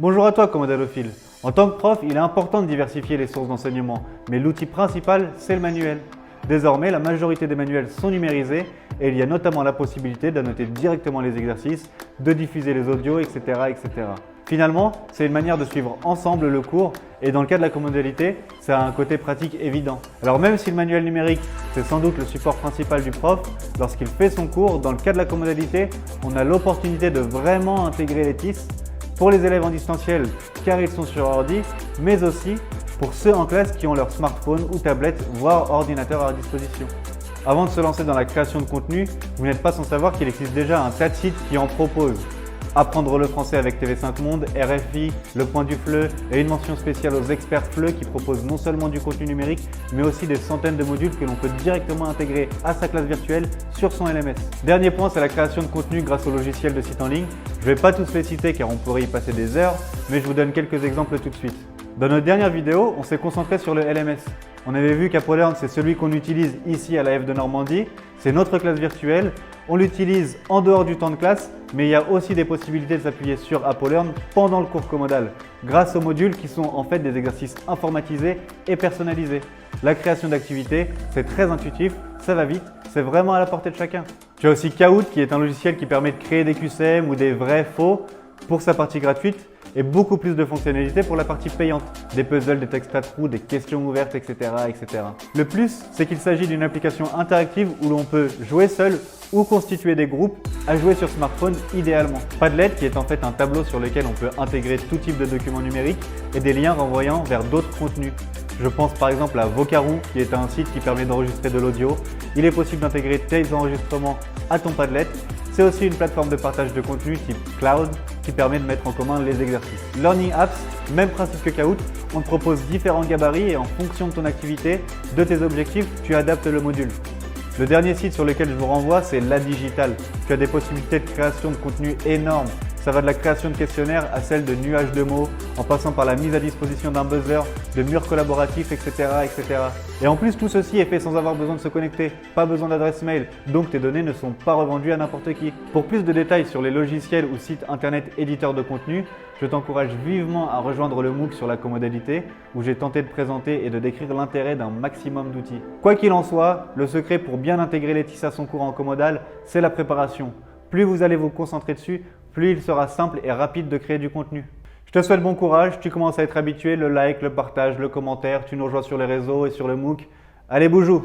Bonjour à toi commodalophile. En tant que prof, il est important de diversifier les sources d'enseignement, mais l'outil principal, c'est le manuel. Désormais, la majorité des manuels sont numérisés et il y a notamment la possibilité d'annoter directement les exercices, de diffuser les audios, etc. etc. Finalement, c'est une manière de suivre ensemble le cours et dans le cas de la commodalité, ça a un côté pratique évident. Alors même si le manuel numérique, c'est sans doute le support principal du prof, lorsqu'il fait son cours, dans le cas de la commodalité, on a l'opportunité de vraiment intégrer les TIS pour les élèves en distanciel car ils sont sur ordi, mais aussi pour ceux en classe qui ont leur smartphone ou tablette, voire ordinateur à leur disposition. Avant de se lancer dans la création de contenu, vous n'êtes pas sans savoir qu'il existe déjà un tas de sites qui en proposent. Apprendre le français avec TV5 Monde, RFI, Le Point du FLE et une mention spéciale aux experts FLE qui proposent non seulement du contenu numérique, mais aussi des centaines de modules que l'on peut directement intégrer à sa classe virtuelle sur son LMS. Dernier point, c'est la création de contenu grâce au logiciel de site en ligne. Je ne vais pas tous les citer car on pourrait y passer des heures, mais je vous donne quelques exemples tout de suite. Dans notre dernière vidéo, on s'est concentré sur le LMS. On avait vu qu'ApoLearn, c'est celui qu'on utilise ici à la F de Normandie. C'est notre classe virtuelle. On l'utilise en dehors du temps de classe, mais il y a aussi des possibilités de s'appuyer sur ApoLearn pendant le cours commodal, grâce aux modules qui sont en fait des exercices informatisés et personnalisés. La création d'activités, c'est très intuitif, ça va vite, c'est vraiment à la portée de chacun. Tu as aussi Kahoot qui est un logiciel qui permet de créer des QCM ou des vrais faux pour sa partie gratuite et beaucoup plus de fonctionnalités pour la partie payante, des puzzles, des textes à trous, des questions ouvertes, etc. etc. Le plus, c'est qu'il s'agit d'une application interactive où l'on peut jouer seul ou constituer des groupes à jouer sur smartphone idéalement. Padlet qui est en fait un tableau sur lequel on peut intégrer tout type de documents numériques et des liens renvoyant vers d'autres contenus. Je pense par exemple à Vocaroo qui est un site qui permet d'enregistrer de l'audio. Il est possible d'intégrer tes enregistrements à ton Padlet. C'est aussi une plateforme de partage de contenu type Cloud qui permet de mettre en commun les exercices. Learning Apps, même principe que Kahoot, on te propose différents gabarits et en fonction de ton activité, de tes objectifs, tu adaptes le module. Le dernier site sur lequel je vous renvoie, c'est La Digital. Tu as des possibilités de création de contenu énormes. Ça va de la création de questionnaires à celle de nuages de mots, en passant par la mise à disposition d'un buzzer, de murs collaboratifs, etc., etc. Et en plus, tout ceci est fait sans avoir besoin de se connecter, pas besoin d'adresse mail, donc tes données ne sont pas revendues à n'importe qui. Pour plus de détails sur les logiciels ou sites internet éditeurs de contenu, je t'encourage vivement à rejoindre le MOOC sur la commodalité, où j'ai tenté de présenter et de décrire l'intérêt d'un maximum d'outils. Quoi qu'il en soit, le secret pour bien intégrer les TIS à son cours en commodal, c'est la préparation. Plus vous allez vous concentrer dessus, plus il sera simple et rapide de créer du contenu. Je te souhaite bon courage, tu commences à être habitué, le like, le partage, le commentaire, tu nous rejoins sur les réseaux et sur le MOOC. Allez, boujou!